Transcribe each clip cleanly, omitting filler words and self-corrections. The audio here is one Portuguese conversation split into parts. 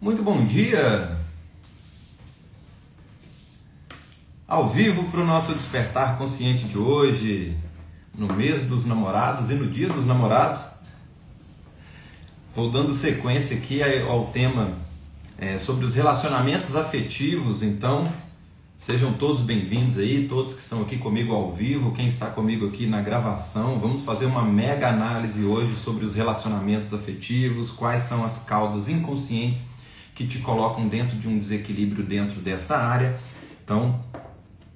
Muito bom dia! Ao vivo para o nosso Despertar Consciente de hoje, no mês dos namorados e no dia dos namorados. Vou dando sequência aqui ao tema sobre os relacionamentos afetivos, então sejam todos bem-vindos aí, todos que estão aqui comigo ao vivo, quem está comigo aqui na gravação. Vamos fazer uma mega análise hoje sobre os relacionamentos afetivos, quais são as causas inconscientes que te colocam dentro de um desequilíbrio dentro desta área. Então,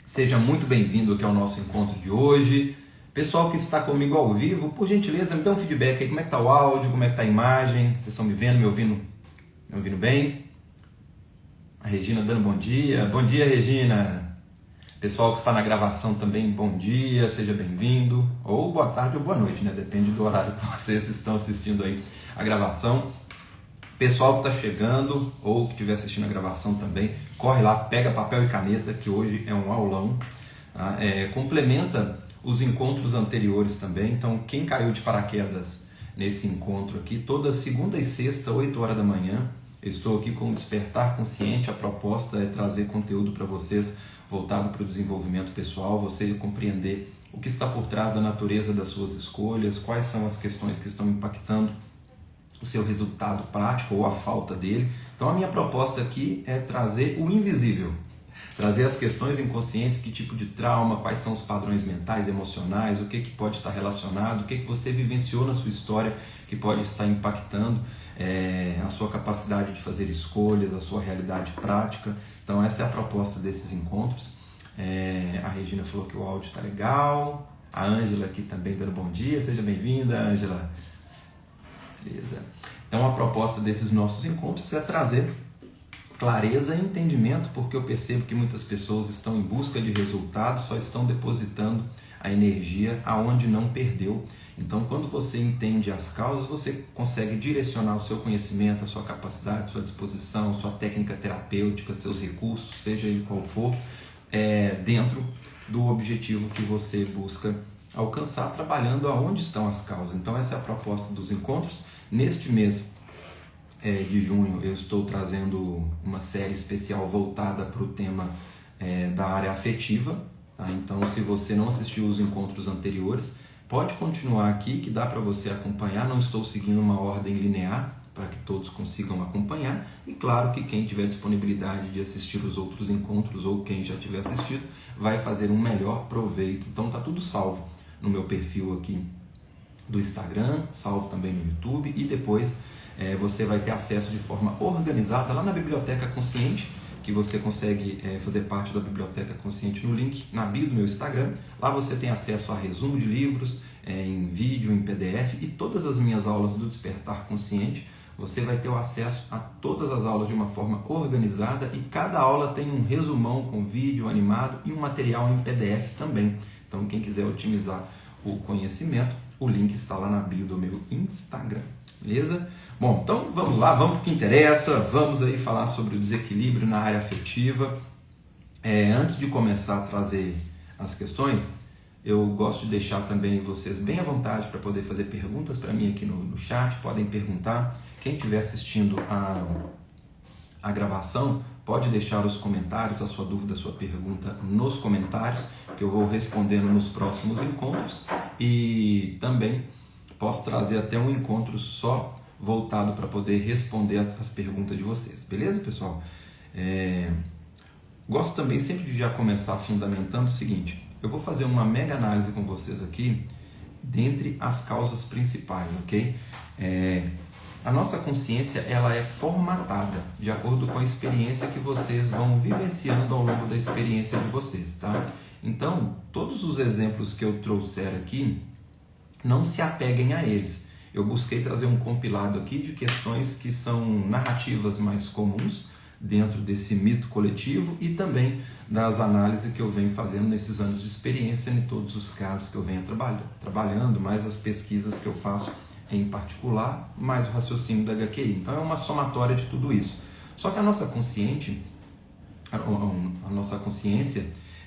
seja muito bem-vindo aqui ao nosso encontro de hoje. Pessoal que está comigo ao vivo, por gentileza, me dá um feedback aí, como é que está o áudio, como é que está a imagem, vocês estão me vendo, me ouvindo bem? A Regina dando bom dia Regina! Pessoal que está na gravação também, bom dia, seja bem-vindo, ou boa tarde ou boa noite, né? Depende do horário que vocês estão assistindo aí a gravação. Pessoal que está chegando ou que estiver assistindo a gravação também, corre lá, pega papel e caneta, que hoje é um aulão. Tá? Complementa os encontros anteriores também. Então, quem caiu de paraquedas nesse encontro aqui, toda segunda e sexta, 8 horas da manhã, eu estou aqui com o Despertar Consciente. A proposta é trazer conteúdo para vocês voltado para o desenvolvimento pessoal, você compreender o que está por trás da natureza das suas escolhas, quais são as questões que estão impactando o seu resultado prático ou a falta dele. Então a minha proposta aqui é trazer o invisível, trazer as questões inconscientes, que tipo de trauma, quais são os padrões mentais, emocionais, o que pode estar relacionado, o que você vivenciou na sua história que pode estar impactando a sua capacidade de fazer escolhas, a sua realidade prática. Então essa é a proposta desses encontros. A Regina falou que o áudio está legal, a Ângela aqui também dando bom dia, seja bem-vinda, Ângela. Beleza. Então a proposta desses nossos encontros é trazer clareza e entendimento, porque eu percebo que muitas pessoas estão em busca de resultados, só estão depositando a energia aonde não perdeu. Então, quando você entende as causas, você consegue direcionar o seu conhecimento, a sua capacidade, a sua disposição, sua técnica terapêutica, seus recursos, seja ele qual for, dentro do objetivo que você busca alcançar, trabalhando aonde estão as causas. Então, essa é a proposta dos encontros. Neste mês de junho, eu estou trazendo uma série especial voltada para o tema da área afetiva. Tá? Então, se você não assistiu os encontros anteriores, pode continuar aqui, que dá para você acompanhar. Não estou seguindo uma ordem linear para que todos consigam acompanhar. E claro que quem tiver disponibilidade de assistir os outros encontros ou quem já tiver assistido vai fazer um melhor proveito. Então está tudo salvo no meu perfil aqui do Instagram, salvo também no YouTube, e depois você vai ter acesso de forma organizada lá na Biblioteca Consciente, que você consegue fazer parte da Biblioteca Consciente no link na bio do meu Instagram. Lá você tem acesso a resumo de livros, em vídeo, em PDF, e todas as minhas aulas do Despertar Consciente. Você vai ter o acesso a todas as aulas de uma forma organizada, e cada aula tem um resumão com vídeo animado e um material em PDF também. Então quem quiser otimizar o conhecimento, o link está lá na bio do meu Instagram, beleza? Bom, então vamos lá, vamos para o que interessa, vamos aí falar sobre o desequilíbrio na área afetiva. Antes de começar a trazer as questões, eu gosto de deixar também vocês bem à vontade para poder fazer perguntas para mim aqui no chat, podem perguntar. Quem estiver assistindo a gravação, pode deixar os comentários, a sua dúvida, a sua pergunta nos comentários, que eu vou respondendo nos próximos encontros, e também posso trazer até um encontro só voltado para poder responder as perguntas de vocês, beleza, pessoal? Gosto também sempre de já começar fundamentando o seguinte: eu vou fazer uma mega análise com vocês aqui, dentre as causas principais, ok? A nossa consciência, ela é formatada de acordo com a experiência que vocês vão vivenciando ao longo da experiência de vocês, tá? Então, todos os exemplos que eu trouxer aqui, não se apeguem a eles. Eu busquei trazer um compilado aqui de questões que são narrativas mais comuns dentro desse mito coletivo, e também das análises que eu venho fazendo nesses anos de experiência, em todos os casos que eu venho trabalhando, mais as pesquisas que eu faço em particular, mais o raciocínio da HQI. Então é uma somatória de tudo isso. Só que a nossa consciência,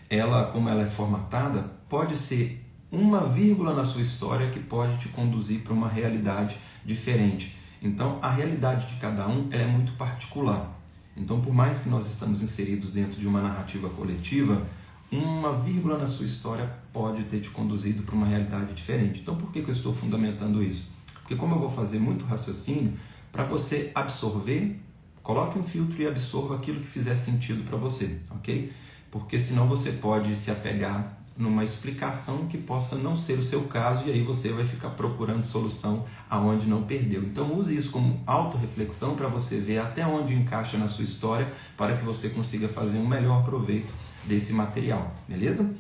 ela, como ela é formatada, pode ser uma vírgula na sua história que pode te conduzir para uma realidade diferente. Então, a realidade de cada um ela é muito particular. Então, por mais que nós estamos inseridos dentro de uma narrativa coletiva, uma vírgula na sua história pode ter te conduzido para uma realidade diferente. Então, por que eu estou fundamentando isso? Porque como eu vou fazer muito raciocínio, para você absorver, coloque um filtro e absorva aquilo que fizer sentido para você, ok? Porque senão você pode se apegar numa explicação que possa não ser o seu caso e aí você vai ficar procurando solução aonde não perdeu. Então use isso como autorreflexão para você ver até onde encaixa na sua história para que você consiga fazer um melhor proveito desse material, beleza?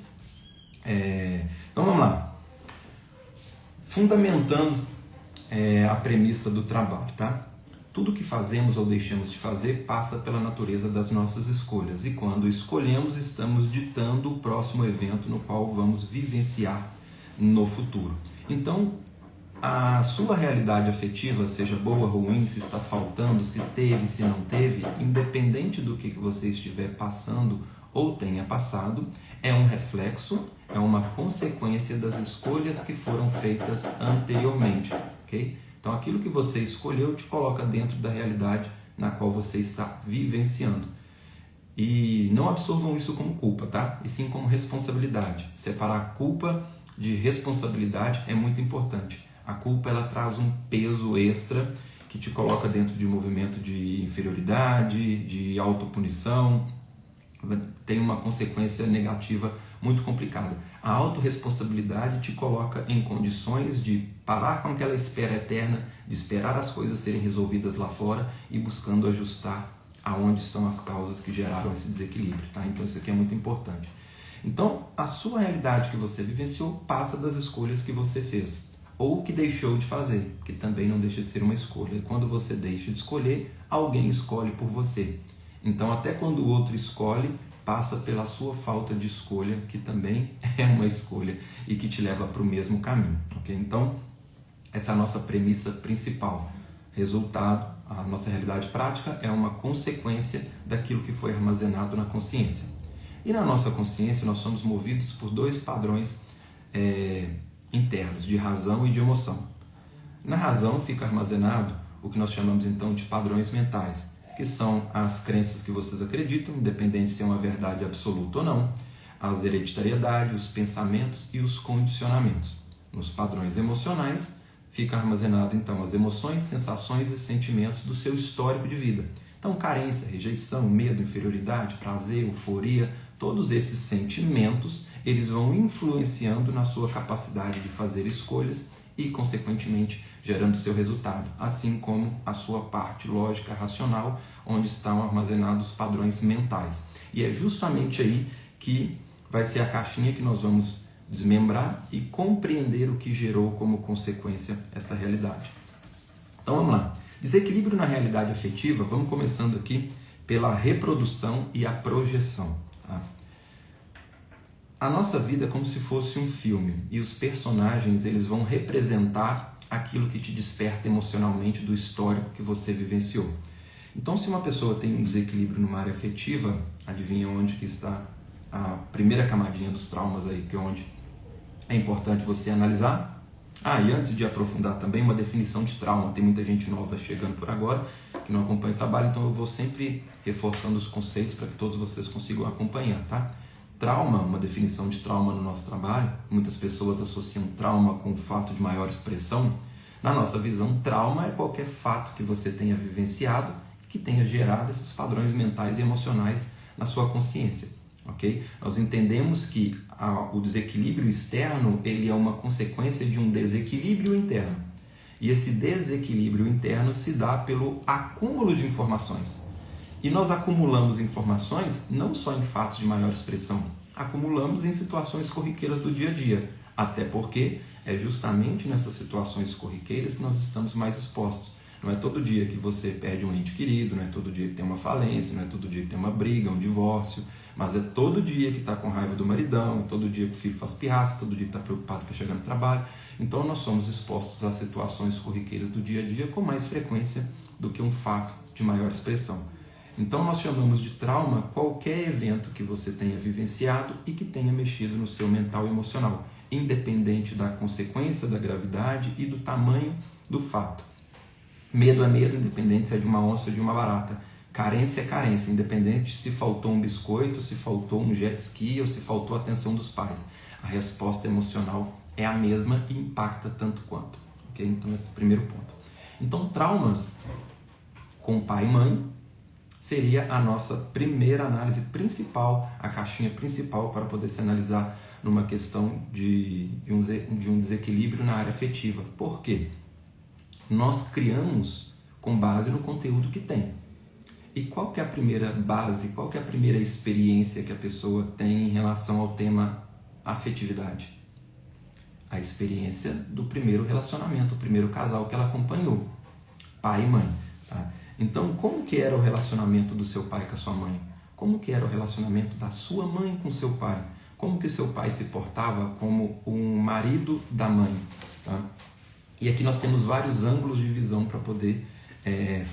Então vamos lá. Fundamentando a premissa do trabalho, tá? Tudo que fazemos ou deixamos de fazer passa pela natureza das nossas escolhas. E quando escolhemos, estamos ditando o próximo evento no qual vamos vivenciar no futuro. Então, a sua realidade afetiva, seja boa ou ruim, se está faltando, se teve, se não teve, independente do que você estiver passando ou tenha passado, é um reflexo, é uma consequência das escolhas que foram feitas anteriormente, ok? Então, aquilo que você escolheu te coloca dentro da realidade na qual você está vivenciando. E não absorvam isso como culpa, tá? E sim como responsabilidade. Separar culpa de responsabilidade é muito importante. A culpa, ela traz um peso extra que te coloca dentro de um movimento de inferioridade, de autopunição. Tem uma consequência negativa muito complicada. A autorresponsabilidade te coloca em condições de parar com aquela espera eterna, de esperar as coisas serem resolvidas lá fora e buscando ajustar aonde estão as causas que geraram esse desequilíbrio, tá? Então isso aqui é muito importante. Então, a sua realidade que você vivenciou passa das escolhas que você fez ou que deixou de fazer, que também não deixa de ser uma escolha. E quando você deixa de escolher, alguém escolhe por você. Então, até quando o outro escolhe, passa pela sua falta de escolha, que também é uma escolha e que te leva para o mesmo caminho, ok? Então, essa é a nossa premissa principal. Resultado, a nossa realidade prática é uma consequência daquilo que foi armazenado na consciência. E na nossa consciência, nós somos movidos por dois padrões internos, de razão e de emoção. Na razão fica armazenado o que nós chamamos então de padrões mentais, que são as crenças que vocês acreditam, independente se é uma verdade absoluta ou não, as hereditariedades, os pensamentos e os condicionamentos. Nos padrões emocionais, fica armazenado então as emoções, sensações e sentimentos do seu histórico de vida. Então, carência, rejeição, medo, inferioridade, prazer, euforia, todos esses sentimentos, eles vão influenciando na sua capacidade de fazer escolhas e, consequentemente, gerando seu resultado, assim como a sua parte lógica, racional, onde estão armazenados padrões mentais. E é justamente aí que vai ser a caixinha que nós vamos desmembrar e compreender o que gerou como consequência essa realidade. Então vamos lá. Desequilíbrio na realidade afetiva, vamos começando aqui pela reprodução e a projeção. Tá? A nossa vida é como se fosse um filme e os personagens eles vão representar aquilo que te desperta emocionalmente do histórico que você vivenciou. Então, se uma pessoa tem um desequilíbrio numa área afetiva, adivinha onde que está a primeira camadinha dos traumas aí, que é onde é importante você analisar. E antes de aprofundar também, uma definição de trauma. Tem muita gente nova chegando por agora que não acompanha o trabalho, então eu vou sempre reforçando os conceitos para que todos vocês consigam acompanhar, tá? Trauma, uma definição de trauma no nosso trabalho, muitas pessoas associam trauma com o fato de maior expressão. Na nossa visão, trauma é qualquer fato que você tenha vivenciado que tenha gerado esses padrões mentais e emocionais na sua consciência, ok? Nós entendemos que o desequilíbrio externo ele é uma consequência de um desequilíbrio interno. E esse desequilíbrio interno se dá pelo acúmulo de informações. E nós acumulamos informações não só em fatos de maior expressão, acumulamos em situações corriqueiras do dia a dia, até porque é justamente nessas situações corriqueiras que nós estamos mais expostos. Não é todo dia que você perde um ente querido, não é todo dia que tem uma falência, não é todo dia que tem uma briga, um divórcio, mas é todo dia que está com raiva do maridão, todo dia que o filho faz pirraça, todo dia que está preocupado para chegar no trabalho. Então nós somos expostos a situações corriqueiras do dia a dia com mais frequência do que um fato de maior expressão. Então nós chamamos de trauma qualquer evento que você tenha vivenciado e que tenha mexido no seu mental e emocional, independente da consequência, da gravidade e do tamanho do fato. Medo é medo, independente se é de uma onça ou de uma barata. Carência é carência, independente se faltou um biscoito, se faltou um jet ski ou se faltou a atenção dos pais. A resposta emocional é a mesma e impacta tanto quanto. Okay? Então, esse é o primeiro ponto. Então, traumas com pai e mãe seria a nossa primeira análise principal, a caixinha principal para poder se analisar numa questão de um desequilíbrio na área afetiva. Por quê? Nós criamos com base no conteúdo que tem. E qual que é a primeira base, qual que é a primeira experiência que a pessoa tem em relação ao tema afetividade? A experiência do primeiro relacionamento, o primeiro casal que ela acompanhou, pai e mãe. Tá? Então, como que era o relacionamento do seu pai com a sua mãe? Como que era o relacionamento da sua mãe com o seu pai? Como que o seu pai se portava como um marido da mãe? Tá? E aqui nós temos vários ângulos de visão para poder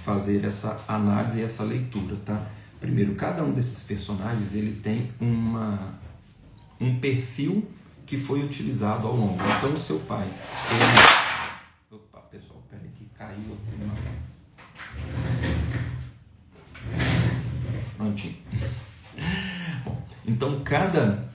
fazer essa análise e essa leitura, tá? Primeiro, cada um desses personagens ele tem um perfil que foi utilizado ao longo. Então, o seu pai... Opa, pessoal, peraí que caiu aqui uma... Prontinho. Bom, então, cada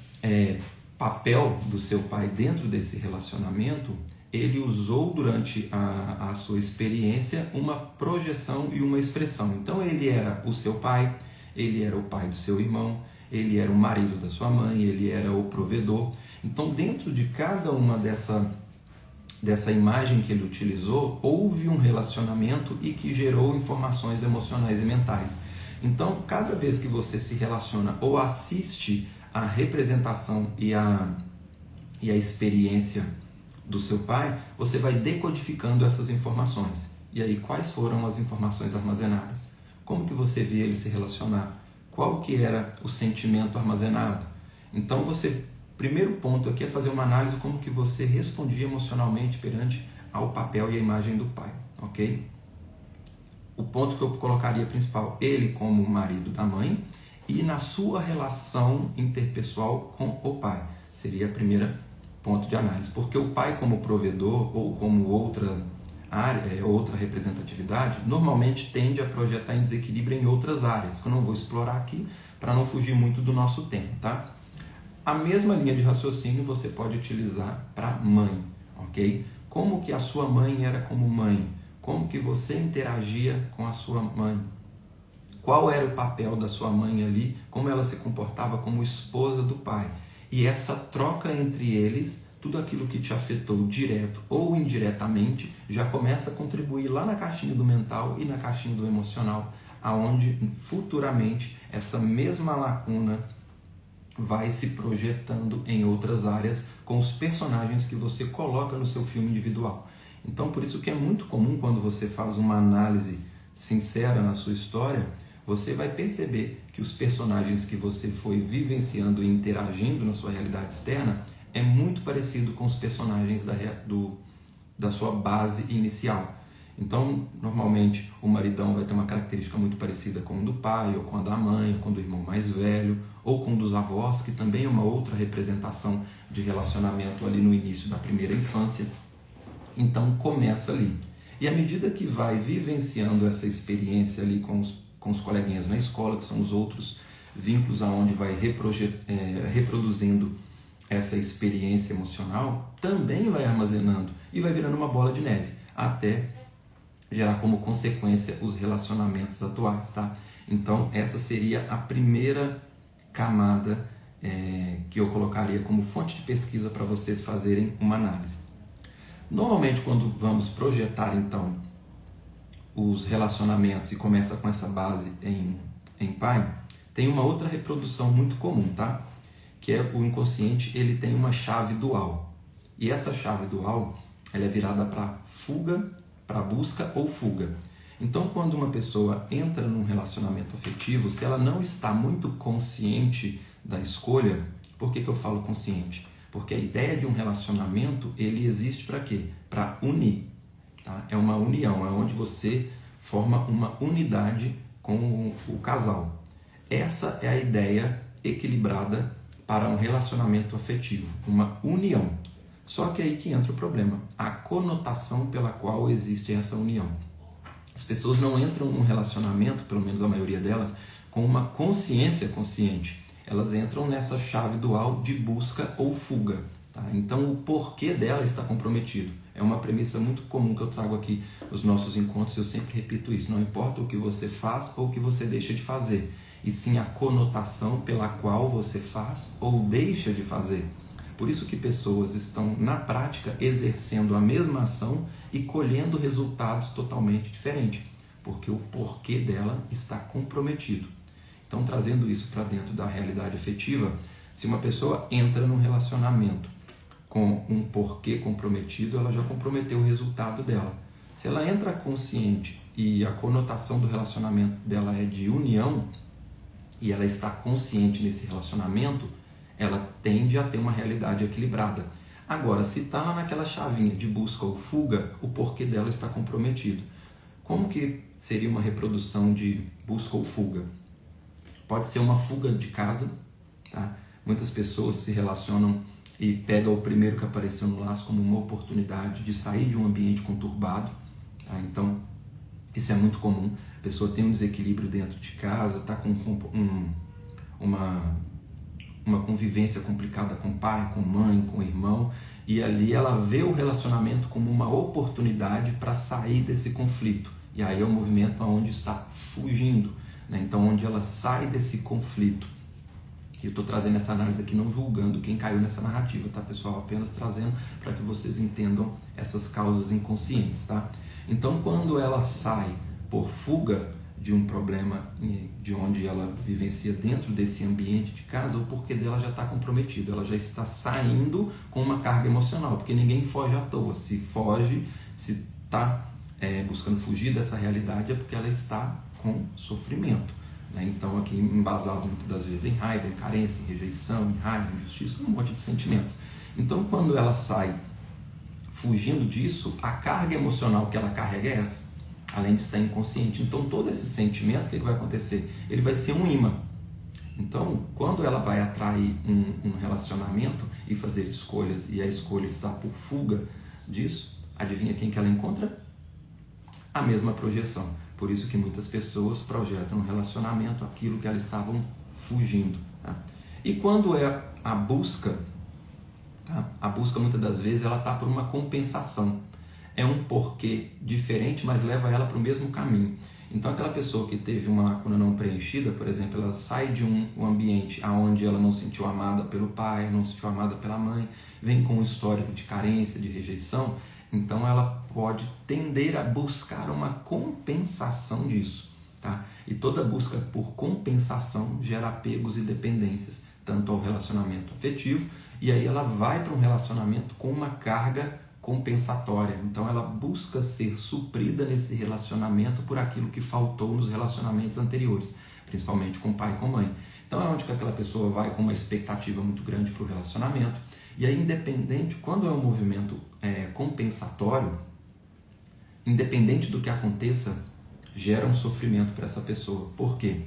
papel do seu pai dentro desse relacionamento, ele usou durante a sua experiência uma projeção e uma expressão. Então ele era o seu pai, ele era o pai do seu irmão, ele era o marido da sua mãe, ele era o provedor. Então dentro de cada uma dessa imagem que ele utilizou, houve um relacionamento e que gerou informações emocionais e mentais. Então cada vez que você se relaciona ou assiste a representação e a experiência do seu pai, você vai decodificando essas informações. E aí, quais foram as informações armazenadas? Como que você via ele se relacionar? Qual que era o sentimento armazenado? Então, primeiro ponto aqui é fazer uma análise como que você respondia emocionalmente perante ao papel e à imagem do pai, ok? O ponto que eu colocaria principal, ele como marido da mãe e na sua relação interpessoal com o pai. Seria a primeira ponto de análise, porque o pai como provedor ou como outra área, outra representatividade, normalmente tende a projetar em desequilíbrio em outras áreas, que eu não vou explorar aqui para não fugir muito do nosso tempo, tá? A mesma linha de raciocínio você pode utilizar para mãe, ok? Como que a sua mãe era como mãe? Como que você interagia com a sua mãe? Qual era o papel da sua mãe ali? Como ela se comportava como esposa do pai? E essa troca entre eles, tudo aquilo que te afetou direto ou indiretamente, já começa a contribuir lá na caixinha do mental e na caixinha do emocional, aonde futuramente essa mesma lacuna vai se projetando em outras áreas com os personagens que você coloca no seu filme individual. Então, por isso que é muito comum quando você faz uma análise sincera na sua história, você vai perceber que os personagens que você foi vivenciando e interagindo na sua realidade externa é muito parecido com os personagens da sua base inicial. Então, normalmente, o maridão vai ter uma característica muito parecida com o do pai, ou com a da mãe, ou com o do irmão mais velho, ou com o dos avós, que também é uma outra representação de relacionamento ali no início da primeira infância. Então, começa ali. E à medida que vai vivenciando essa experiência ali com os coleguinhas na escola, que são os outros vínculos aonde vai reproduzindo essa experiência emocional, também vai armazenando e vai virando uma bola de neve, até gerar como consequência os relacionamentos atuais, tá? Então, essa seria a primeira camada que eu colocaria como fonte de pesquisa para vocês fazerem uma análise. Normalmente, quando vamos projetar, então, os relacionamentos e começa com essa base em pai, tem uma outra reprodução muito comum, tá? Que é o inconsciente, ele tem uma chave dual. E essa chave dual, ela é virada para fuga, para busca ou fuga. Então, quando uma pessoa entra num relacionamento afetivo, se ela não está muito consciente da escolha, por que eu falo consciente? Porque a ideia de um relacionamento, ele existe para quê? Para unir. Tá? É uma união, é onde você forma uma unidade com o casal. Essa é a ideia equilibrada para um relacionamento afetivo, uma união. Só que aí que entra o problema, a conotação pela qual existe essa união. As pessoas não entram num relacionamento, pelo menos a maioria delas, com uma consciência consciente. Elas entram nessa chave dual de busca ou fuga. Tá? Então o porquê dela está comprometido. É uma premissa muito comum que eu trago aqui nos nossos encontros, eu sempre repito isso. Não importa o que você faz ou o que você deixa de fazer, e sim a conotação pela qual você faz ou deixa de fazer. Por isso que pessoas estão, na prática, exercendo a mesma ação e colhendo resultados totalmente diferentes, porque o porquê dela está comprometido. Então, trazendo isso para dentro da realidade afetiva, se uma pessoa entra num relacionamento com um porquê comprometido, ela já comprometeu o resultado dela. Se ela entra consciente e a conotação do relacionamento dela é de união, e ela está consciente nesse relacionamento, ela tende a ter uma realidade equilibrada. Agora, se está lá naquela chavinha de busca ou fuga, o porquê dela está comprometido. Como que seria uma reprodução de busca ou fuga? Pode ser uma fuga de casa, tá? Muitas pessoas se relacionam e pegam o primeiro que apareceu no laço como uma oportunidade de sair de um ambiente conturbado. Tá? Então, isso é muito comum. A pessoa tem um desequilíbrio dentro de casa, está com uma convivência complicada com o pai, com a mãe, com o irmão, e ali ela vê o relacionamento como uma oportunidade para sair desse conflito. E aí é um movimento onde está fugindo, né? Então, onde ela sai desse conflito. E eu estou trazendo essa análise aqui não julgando quem caiu nessa narrativa, tá, pessoal? Apenas trazendo para que vocês entendam essas causas inconscientes, tá? Então, quando ela sai por fuga de um problema de onde ela vivencia dentro desse ambiente de casa, o porquê dela já está comprometido, ela já está saindo com uma carga emocional, porque ninguém foge à toa. Se foge, se está buscando fugir dessa realidade, é porque ela está com sofrimento. Né? Então, aqui embasado muitas das vezes em raiva, em carência, em rejeição, em raiva, em injustiça, um monte de sentimentos. Então, quando ela sai fugindo disso, a carga emocional que ela carrega é essa, além de estar inconsciente. Então, todo esse sentimento, o que vai acontecer? Ele vai ser um imã. Então, quando ela vai atrair um relacionamento e fazer escolhas, e a escolha está por fuga disso, adivinha quem que ela encontra? A mesma projeção. Por isso que muitas pessoas projetam no relacionamento aquilo que elas estavam fugindo. Tá? E quando é a busca, tá? A busca muitas das vezes ela está por uma compensação. É um porquê diferente, mas leva ela para o mesmo caminho. Então, aquela pessoa que teve uma lacuna não preenchida, por exemplo, ela sai de um ambiente onde ela não se sentiu amada pelo pai, não se sentiu amada pela mãe, vem com um histórico de carência, de rejeição, então ela pode tender a buscar uma compensação disso. Tá? E toda busca por compensação gera apegos e dependências, tanto ao relacionamento afetivo, e aí ela vai para um relacionamento com uma carga compensatória. Então ela busca ser suprida nesse relacionamento por aquilo que faltou nos relacionamentos anteriores, principalmente com pai e com mãe. Então é onde que aquela pessoa vai com uma expectativa muito grande para o relacionamento, e aí independente, quando é um movimento compensatório, independente do que aconteça, gera um sofrimento para essa pessoa. Por quê?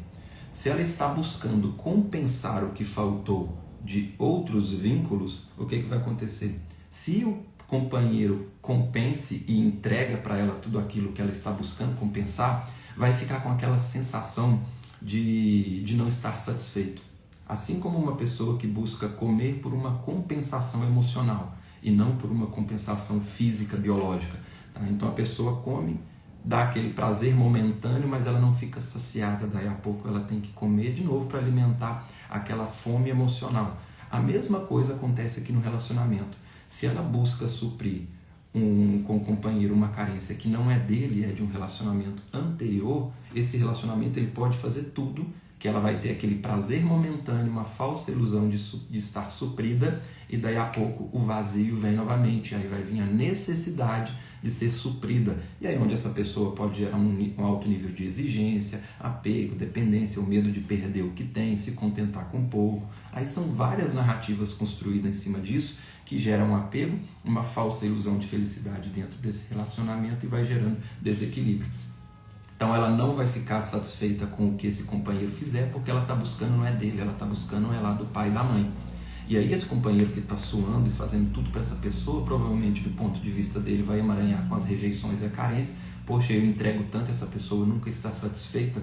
Se ela está buscando compensar o que faltou de outros vínculos, o que vai acontecer? Se o companheiro compense e entrega para ela tudo aquilo que ela está buscando compensar, vai ficar com aquela sensação de não estar satisfeito. Assim como uma pessoa que busca comer por uma compensação emocional e não por uma compensação física, biológica. Tá? Então a pessoa come, dá aquele prazer momentâneo, mas ela não fica saciada. Daí a pouco ela tem que comer de novo para alimentar aquela fome emocional. A mesma coisa acontece aqui no relacionamento. Se ela busca suprir com o companheiro uma carência que não é dele, é de um relacionamento anterior, esse relacionamento ele pode fazer tudo, que ela vai ter aquele prazer momentâneo, uma falsa ilusão de estar suprida, e daí a pouco o vazio vem novamente, aí vai vir a necessidade de ser suprida, e aí onde essa pessoa pode gerar um alto nível de exigência, apego, dependência, o medo de perder o que tem, se contentar com pouco. Aí são várias narrativas construídas em cima disso, que geram um apego, uma falsa ilusão de felicidade dentro desse relacionamento e vai gerando desequilíbrio. Então ela não vai ficar satisfeita com o que esse companheiro fizer, porque ela está buscando não é dele, ela está buscando é lá do pai e da mãe. E aí esse companheiro que está suando e fazendo tudo para essa pessoa, provavelmente do ponto de vista dele vai emaranhar com as rejeições e a carência, poxa, eu entrego tanto, essa pessoa nunca está satisfeita.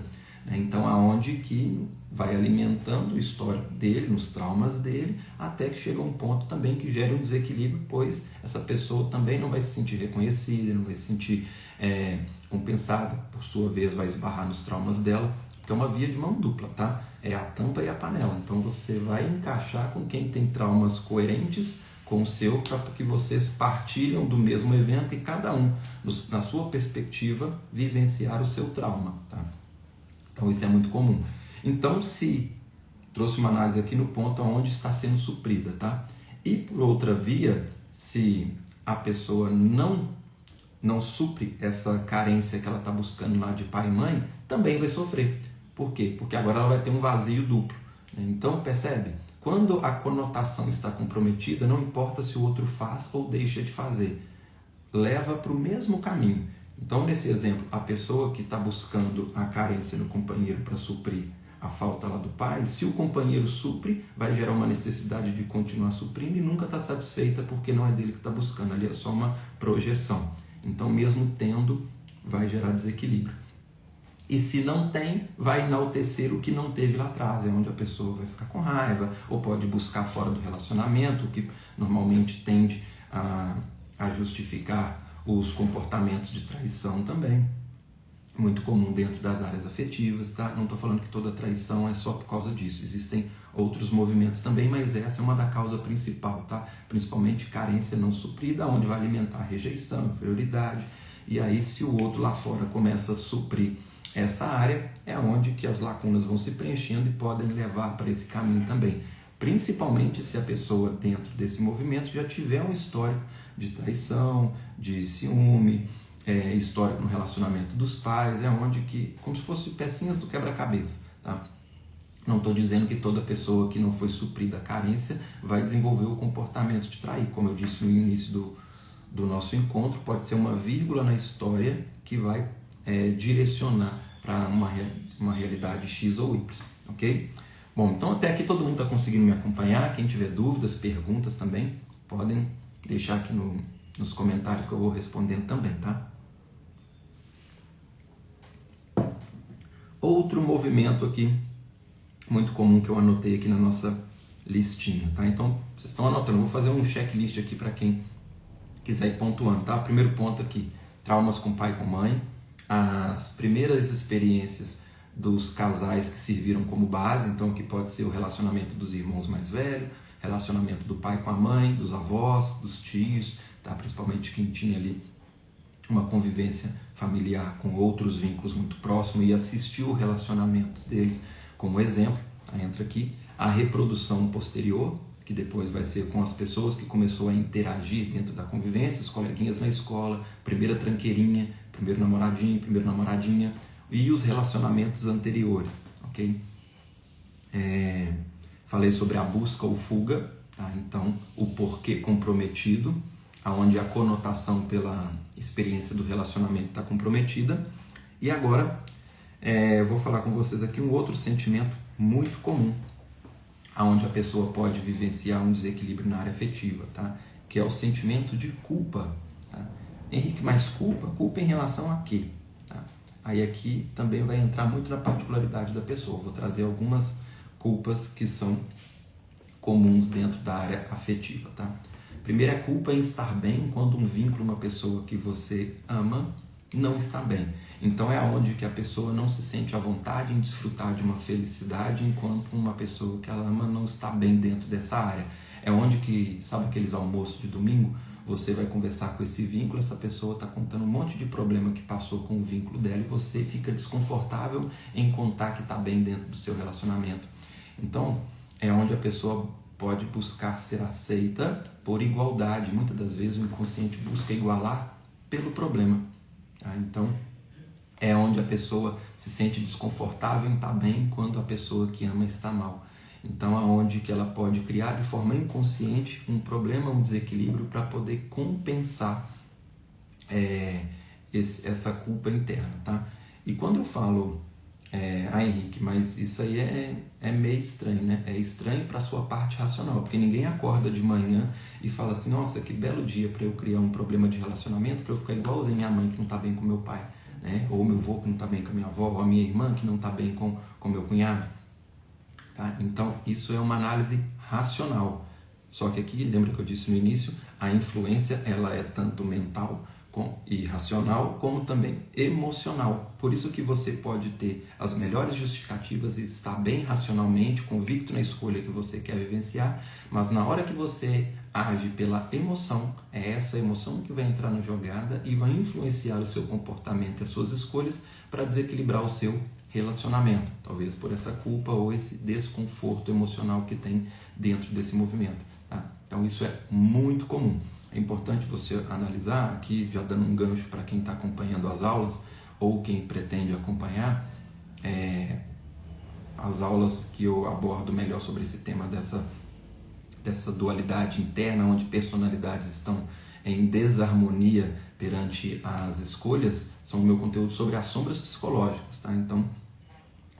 Então, aonde que vai alimentando o histórico dele, nos traumas dele, até que chega um ponto também que gera um desequilíbrio, pois essa pessoa também não vai se sentir reconhecida, não vai se sentir compensada, por sua vez vai esbarrar nos traumas dela, que é uma via de mão dupla, tá? É a tampa e a panela. Então, você vai encaixar com quem tem traumas coerentes com o seu, para que vocês partilham do mesmo evento e cada um, na sua perspectiva, vivenciar o seu trauma, tá? Então, isso é muito comum. Então, se trouxe uma análise aqui no ponto onde está sendo suprida, tá? E por outra via, se a pessoa não supre essa carência que ela está buscando lá de pai e mãe, também vai sofrer. Por quê? Porque agora ela vai ter um vazio duplo. Então, percebe? Quando a conotação está comprometida, não importa se o outro faz ou deixa de fazer, leva para o mesmo caminho. Então, nesse exemplo, a pessoa que está buscando a carência no companheiro para suprir a falta lá do pai, se o companheiro supre, vai gerar uma necessidade de continuar suprindo e nunca está satisfeita porque não é dele que está buscando, ali é só uma projeção. Então, mesmo tendo, vai gerar desequilíbrio. E se não tem, vai enaltecer o que não teve lá atrás, é onde a pessoa vai ficar com raiva, ou pode buscar fora do relacionamento, o que normalmente tende a justificar os comportamentos de traição também. Muito comum dentro das áreas afetivas, tá? Não estou falando que toda traição é só por causa disso, existem outros movimentos também, mas essa é uma da causa principal, tá? Principalmente carência não suprida, onde vai alimentar rejeição, inferioridade, e aí se o outro lá fora começa a suprir essa área, é onde que as lacunas vão se preenchendo e podem levar para esse caminho também. Principalmente se a pessoa dentro desse movimento já tiver um histórico de traição, de ciúme, histórico no relacionamento dos pais, é onde que, como se fossem pecinhas do quebra-cabeça, tá? Não estou dizendo que toda pessoa que não foi suprida a carência vai desenvolver o comportamento de trair. Como eu disse no início do nosso encontro, pode ser uma vírgula na história que vai direcionar para uma realidade X ou Y, ok? Bom, então até aqui todo mundo está conseguindo me acompanhar. Quem tiver dúvidas, perguntas também, podem deixar aqui nos comentários que eu vou respondendo também, tá? Outro movimento aqui, muito comum, que eu anotei aqui na nossa listinha, tá? Então, vocês estão anotando, eu vou fazer um checklist aqui para quem quiser ir pontuando, tá? Primeiro ponto aqui, traumas com pai e com mãe, as primeiras experiências dos casais que serviram como base, então que pode ser o relacionamento dos irmãos mais velhos, relacionamento do pai com a mãe, dos avós, dos tios, tá? Principalmente quem tinha ali uma convivência familiar com outros vínculos muito próximos e assistiu relacionamentos deles como exemplo. Aí entra aqui a reprodução posterior, que depois vai ser com as pessoas que começou a interagir dentro da convivência, os coleguinhas na escola, primeira tranqueirinha, primeiro namoradinho, primeira namoradinha, e os relacionamentos anteriores, ok? Falei sobre a busca ou fuga, tá? Então o porquê comprometido, onde a conotação pela experiência do relacionamento está comprometida. E agora eu vou falar com vocês aqui um outro sentimento muito comum, onde a pessoa pode vivenciar um desequilíbrio na área afetiva, tá? Que é o sentimento de culpa. Tá? Henrique, mas culpa? Culpa em relação a quê? Tá? Aí aqui também vai entrar muito na particularidade da pessoa. Vou trazer algumas culpas que são comuns dentro da área afetiva, tá? Primeiro é culpa em estar bem quando um vínculo, uma pessoa que você ama, não está bem. Então é onde que a pessoa não se sente à vontade em desfrutar de uma felicidade enquanto uma pessoa que ela ama não está bem dentro dessa área. É onde que, sabe aqueles almoços de domingo? Você vai conversar com esse vínculo, essa pessoa está contando um monte de problema que passou com o vínculo dela e você fica desconfortável em contar que está bem dentro do seu relacionamento. Então é onde a pessoa pode buscar ser aceita por igualdade. Muitas das vezes o inconsciente busca igualar pelo problema. Tá? Então é onde a pessoa se sente desconfortável em estar bem quando a pessoa que ama está mal. Então é onde que ela pode criar de forma inconsciente um problema, um desequilíbrio para poder compensar essa culpa interna. Tá? E quando eu falo, Henrique, mas isso aí é meio estranho, né? É estranho para a sua parte racional, porque ninguém acorda de manhã e fala assim, nossa, que belo dia para eu criar um problema de relacionamento, para eu ficar igualzinho minha mãe que não está bem com meu pai, né? Ou meu avô que não está bem com a minha avó, ou a minha irmã que não está bem com meu cunhado. Tá? Então, isso é uma análise racional. Só que aqui, lembra que eu disse no início, a influência ela é tanto mental e racional, como também emocional. Por isso que você pode ter as melhores justificativas e estar bem racionalmente, convicto na escolha que você quer vivenciar, mas na hora que você age pela emoção, é essa emoção que vai entrar na jogada e vai influenciar o seu comportamento e as suas escolhas para desequilibrar o seu relacionamento, talvez por essa culpa ou esse desconforto emocional que tem dentro desse movimento. Tá? Então isso é muito comum. É importante você analisar, aqui já dando um gancho para quem está acompanhando as aulas ou quem pretende acompanhar as aulas que eu abordo melhor sobre esse tema dessa dualidade interna, onde personalidades estão em desarmonia perante as escolhas, são o meu conteúdo sobre as sombras psicológicas. Tá? Então,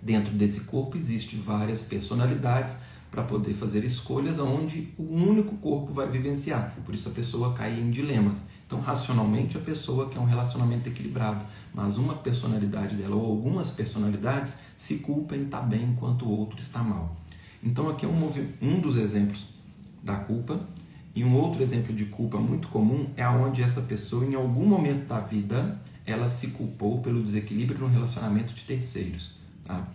dentro desse corpo existe várias personalidades para poder fazer escolhas onde o único corpo vai vivenciar. Por isso a pessoa cai em dilemas. Então, racionalmente, a pessoa quer um relacionamento equilibrado, mas uma personalidade dela ou algumas personalidades se culpam em estar bem enquanto o outro está mal. Então, aqui é um dos exemplos da culpa. E um outro exemplo de culpa muito comum é onde essa pessoa, em algum momento da vida, ela se culpou pelo desequilíbrio no relacionamento de terceiros. Tá?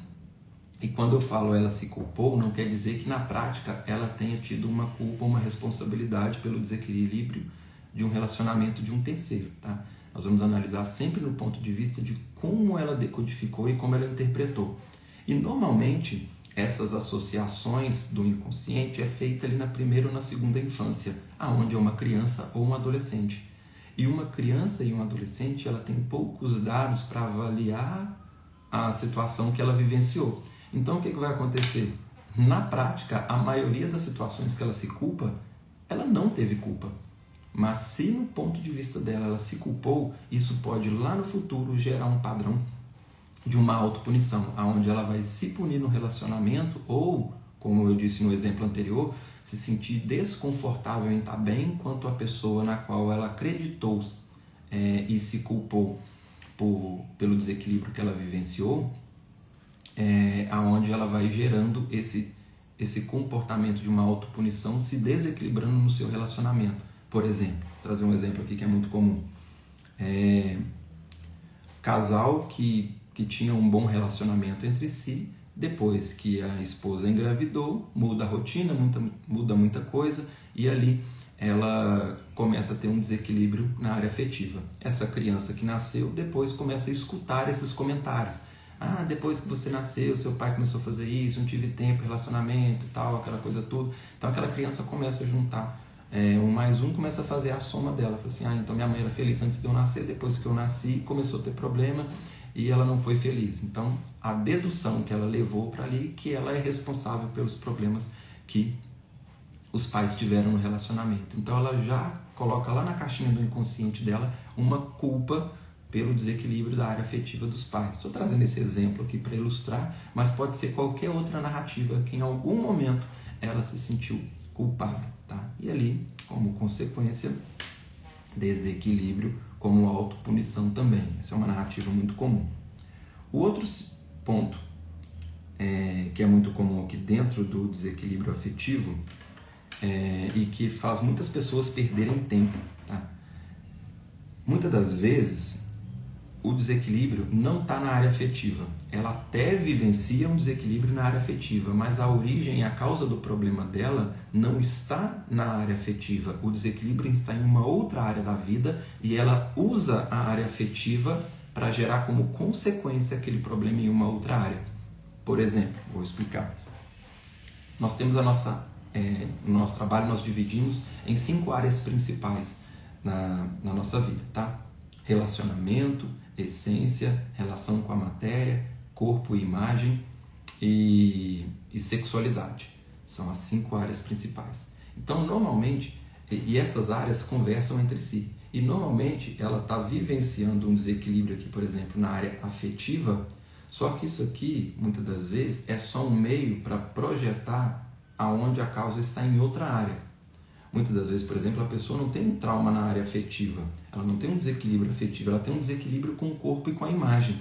E quando eu falo ela se culpou, não quer dizer que na prática ela tenha tido uma culpa, uma responsabilidade pelo desequilíbrio de um relacionamento de um terceiro. Tá? Nós vamos analisar sempre no ponto de vista de como ela decodificou e como ela interpretou. E normalmente essas associações do inconsciente é feita ali na primeira ou na segunda infância, aonde é uma criança ou um adolescente. E uma criança e um adolescente, ela tem poucos dados para avaliar a situação que ela vivenciou. Então, o que vai acontecer? Na prática, a maioria das situações que ela se culpa, ela não teve culpa. Mas se no ponto de vista dela ela se culpou, isso pode lá no futuro gerar um padrão de uma autopunição, onde ela vai se punir no relacionamento ou, como eu disse no exemplo anterior, se sentir desconfortável em estar bem enquanto a pessoa na qual ela acreditou e se culpou pelo desequilíbrio que ela vivenciou, aonde ela vai gerando esse comportamento de uma autopunição se desequilibrando no seu relacionamento. Por exemplo, vou trazer um exemplo aqui que é muito comum. Casal que tinha um bom relacionamento entre si, depois que a esposa engravidou, muda a rotina, muda muita coisa, e ali ela começa a ter um desequilíbrio na área afetiva. Essa criança que nasceu, depois começa a escutar esses comentários. Depois que você nasceu, seu pai começou a fazer isso, não tive tempo, relacionamento e tal, aquela coisa toda. Então aquela criança começa a juntar, um mais um começa a fazer a soma dela. Fala assim, então minha mãe era feliz antes de eu nascer, depois que eu nasci começou a ter problema e ela não foi feliz. Então a dedução que ela levou para ali, que ela é responsável pelos problemas que os pais tiveram no relacionamento. Então ela já coloca lá na caixinha do inconsciente dela uma culpa pelo desequilíbrio da área afetiva dos pais. Estou trazendo esse exemplo aqui para ilustrar, mas pode ser qualquer outra narrativa que em algum momento ela se sentiu culpada. Tá? E ali, como consequência, desequilíbrio como autopunição também. Essa é uma narrativa muito comum. O outro ponto que é muito comum aqui dentro do desequilíbrio afetivo e que faz muitas pessoas perderem tempo. Tá? Muitas das vezes o desequilíbrio não está na área afetiva. Ela até vivencia um desequilíbrio na área afetiva, mas a origem e a causa do problema dela não está na área afetiva. O desequilíbrio está em uma outra área da vida e ela usa a área afetiva para gerar como consequência aquele problema em uma outra área. Por exemplo, vou explicar. Nós temos no nosso trabalho, nós dividimos em 5 áreas principais na nossa vida, tá? Relacionamento, essência, relação com a matéria, corpo e imagem e sexualidade. São as 5 áreas principais. Então, normalmente, e essas áreas conversam entre si. E normalmente ela está vivenciando um desequilíbrio aqui, por exemplo, na área afetiva, Só que isso aqui, muitas das vezes, é só um meio para projetar aonde a causa está em outra área. Muitas das vezes, por exemplo, a pessoa não tem um trauma na área afetiva, ela não tem um desequilíbrio afetivo, ela tem um desequilíbrio com o corpo e com a imagem.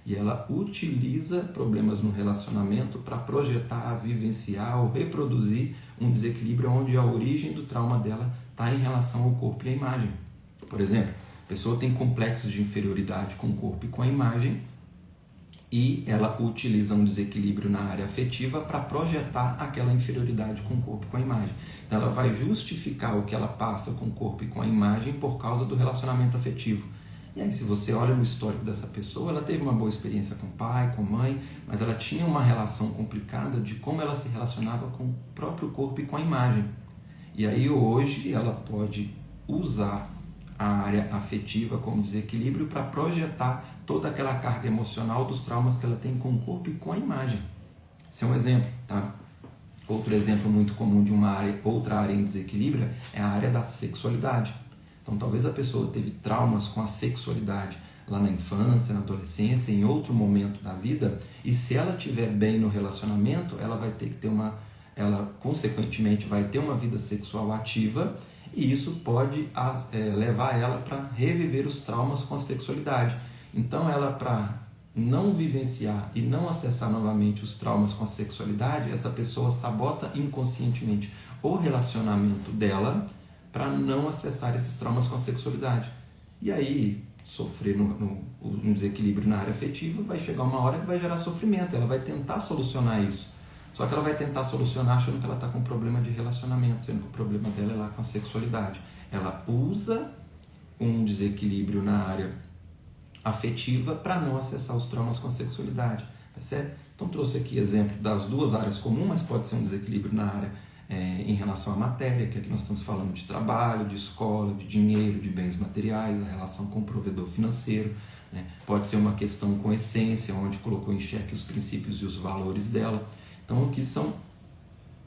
E ela utiliza problemas no relacionamento para projetar, vivenciar ou reproduzir um desequilíbrio onde a origem do trauma dela está em relação ao corpo e à imagem. Por exemplo, a pessoa tem complexos de inferioridade com o corpo e com a imagem e ela utiliza um desequilíbrio na área afetiva para projetar aquela inferioridade com o corpo e com a imagem. Então ela vai justificar o que ela passa com o corpo e com a imagem por causa do relacionamento afetivo. E aí, se você olha no histórico dessa pessoa, ela teve uma boa experiência com o pai, com a mãe, mas ela tinha uma relação complicada de como ela se relacionava com o próprio corpo e com a imagem. E aí hoje ela pode usar a área afetiva como desequilíbrio para projetar toda aquela carga emocional dos traumas que ela tem com o corpo e com a imagem. Esse é um exemplo, tá? Outro exemplo muito comum de outra área em desequilíbrio é a área da sexualidade. Então, talvez a pessoa teve traumas com a sexualidade lá na infância, na adolescência, em outro momento da vida, e se ela estiver bem no relacionamento, ela vai ter que ter ela consequentemente vai ter uma vida sexual ativa, e isso pode levar ela para reviver os traumas com a sexualidade. Então, ela, para não vivenciar e não acessar novamente os traumas com a sexualidade, essa pessoa sabota inconscientemente o relacionamento dela para não acessar esses traumas com a sexualidade. E aí, sofrer um desequilíbrio na área afetiva, vai chegar uma hora que vai gerar sofrimento. Ela vai tentar solucionar isso. Só que ela vai tentar solucionar achando que ela está com um problema de relacionamento, sendo que o problema dela é lá com a sexualidade. Ela usa um desequilíbrio na área afetiva para não acessar os traumas com a sexualidade. Tá certo? Então, trouxe aqui exemplo das duas áreas comuns, mas pode ser um desequilíbrio na área em relação à matéria, que aqui nós estamos falando de trabalho, de escola, de dinheiro, de bens materiais, a relação com o provedor financeiro, né? Pode ser uma questão com essência, onde colocou em xeque os princípios e os valores dela. Então aqui são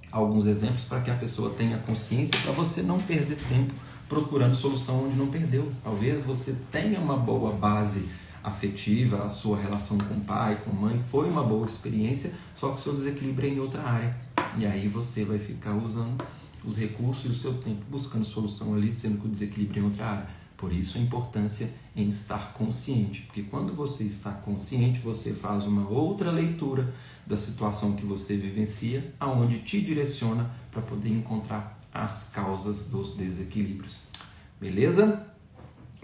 alguns exemplos para que a pessoa tenha consciência, para você não perder tempo procurando solução onde não perdeu. Talvez você tenha uma boa base afetiva, a sua relação com o pai, com a mãe, foi uma boa experiência, só que o seu desequilíbrio é em outra área. E aí você vai ficar usando os recursos e o seu tempo buscando solução ali, sendo que o desequilíbrio é em outra área. Por isso a importância em estar consciente, porque quando você está consciente, você faz uma outra leitura da situação que você vivencia, aonde te direciona para poder encontrar as causas dos desequilíbrios. Beleza?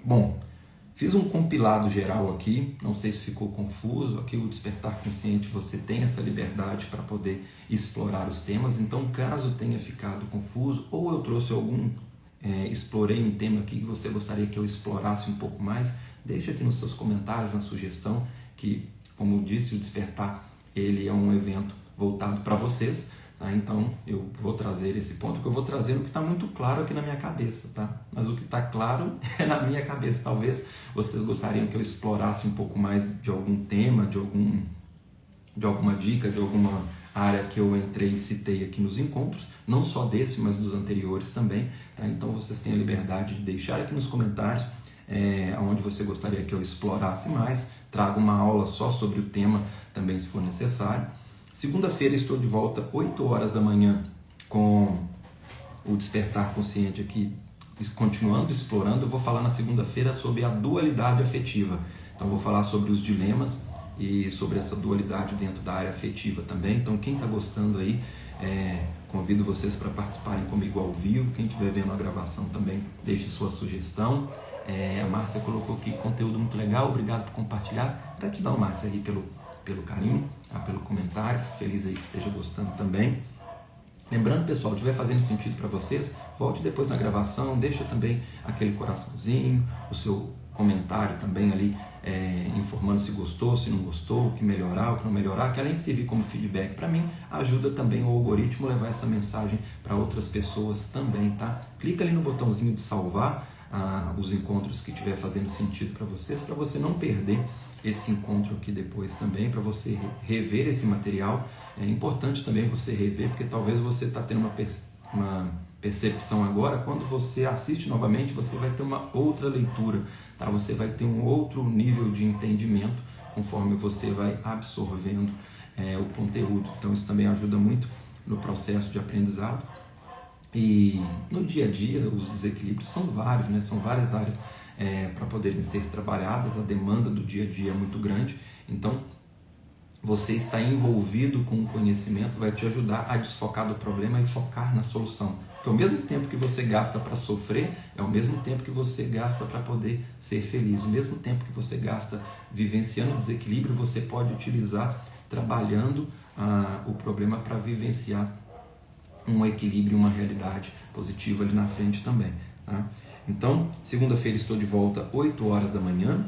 Bom, fiz um compilado geral aqui, não sei se ficou confuso. Aqui o Despertar Consciente, você tem essa liberdade para poder explorar os temas. Então, caso tenha ficado confuso ou eu trouxe explorei um tema aqui que você gostaria que eu explorasse um pouco mais, deixa aqui nos seus comentários, na sugestão, que, como eu disse, o Despertar ele é um evento voltado para vocês. Tá? Então eu vou trazer esse ponto, que eu vou trazer o que está muito claro aqui na minha cabeça, tá? Mas o que está claro é na minha cabeça. Talvez vocês gostariam que eu explorasse um pouco mais de algum tema, de alguma dica, de alguma área que eu entrei e citei aqui nos encontros, não só desse, mas dos anteriores também, tá? Então vocês têm a liberdade de deixar aqui nos comentários onde você gostaria que eu explorasse mais. Trago uma aula só sobre o tema também, se for necessário. Segunda-feira estou de volta, 8 horas da manhã, com o Despertar Consciente aqui, continuando, explorando. Eu vou falar na segunda-feira sobre a dualidade afetiva. Então, vou falar sobre os dilemas e sobre essa dualidade dentro da área afetiva também. Então, quem está gostando aí, convido vocês para participarem comigo ao vivo. Quem estiver vendo a gravação também, deixe sua sugestão. A Márcia colocou aqui conteúdo muito legal, obrigado por compartilhar. Gratidão, Márcia, aí pelo carinho, pelo comentário. Fico feliz aí que esteja gostando também. Lembrando, pessoal, estiver fazendo sentido para vocês, volte depois na gravação, deixa também aquele coraçãozinho, o seu comentário também ali, informando se gostou, se não gostou, o que melhorar, o que não melhorar, que além de servir como feedback para mim, ajuda também o algoritmo a levar essa mensagem para outras pessoas também, tá? Clica ali no botãozinho de salvar os encontros que estiver fazendo sentido para vocês, para você não perder esse encontro aqui depois também, para você rever esse material. É importante também você rever, porque talvez você está tendo uma percepção agora. Quando você assiste novamente, você vai ter uma outra leitura, tá? Você vai ter um outro nível de entendimento conforme você vai absorvendo o conteúdo. Então isso também ajuda muito no processo de aprendizado. E no dia a dia os desequilíbrios são vários, né? São várias áreas para poderem ser trabalhadas, a demanda do dia a dia é muito grande, então você estar envolvido com o conhecimento vai te ajudar a desfocar do problema e focar na solução. Porque o mesmo tempo que você gasta para sofrer é o mesmo tempo que você gasta para poder ser feliz. O mesmo tempo que você gasta vivenciando o desequilíbrio, você pode utilizar trabalhando o problema para vivenciar um equilíbrio, uma realidade positiva ali na frente também, tá? Então, segunda-feira estou de volta 8 horas da manhã.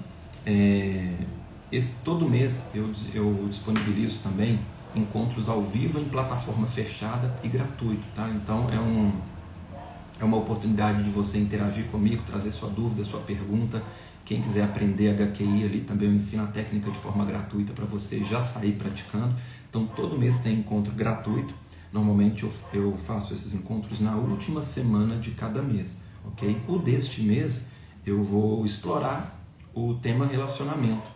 Todo mês eu disponibilizo também encontros ao vivo em plataforma fechada e gratuito, tá? Então é uma oportunidade de você interagir comigo, trazer sua dúvida, sua pergunta. Quem quiser aprender HQI ali também eu ensino a técnica de forma gratuita para você já sair praticando. Então todo mês tem encontro gratuito. Normalmente eu faço esses encontros na última semana de cada mês, ok? O deste mês eu vou explorar o tema relacionamento.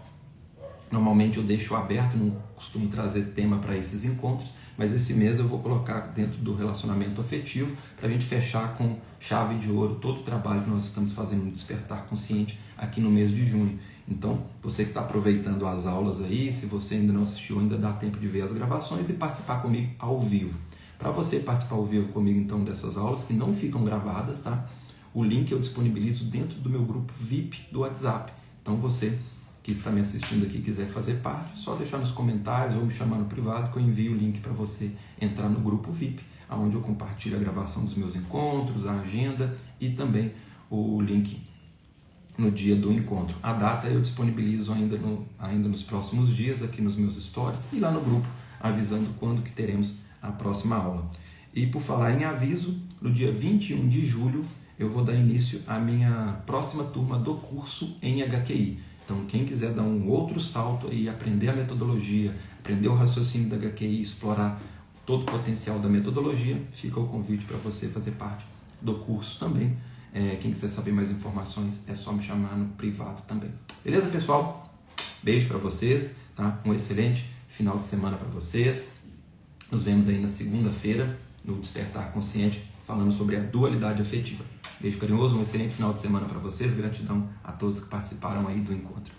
Normalmente eu deixo aberto, não costumo trazer tema para esses encontros, mas esse mês eu vou colocar dentro do relacionamento afetivo para a gente fechar com chave de ouro todo o trabalho que nós estamos fazendo no Despertar Consciente aqui no mês de junho. Então, você que está aproveitando as aulas aí, se você ainda não assistiu, ainda dá tempo de ver as gravações e participar comigo ao vivo. Para você participar ao vivo comigo, então, dessas aulas que não ficam gravadas, tá? O link eu disponibilizo dentro do meu grupo VIP do WhatsApp. Então, você que está me assistindo aqui quiser fazer parte, é só deixar nos comentários ou me chamar no privado que eu envio o link para você entrar no grupo VIP, onde eu compartilho a gravação dos meus encontros, a agenda e também o link no dia do encontro. A data eu disponibilizo ainda nos próximos dias aqui nos meus stories e lá no grupo, avisando quando que teremos a próxima aula. E por falar em aviso, no dia 21 de julho eu vou dar início à minha próxima turma do curso em HQI. Então quem quiser dar um outro salto e aprender a metodologia, aprender o raciocínio da HQI, explorar todo o potencial da metodologia, fica o convite para você fazer parte do curso também. Quem quiser saber mais informações é só me chamar no privado também. Beleza, pessoal? Beijo para vocês, tá? Um excelente final de semana para vocês. Nos vemos aí na segunda-feira no Despertar Consciente, falando sobre a dualidade afetiva. Beijo carinhoso, um excelente final de semana para vocês. Gratidão a todos que participaram aí do encontro.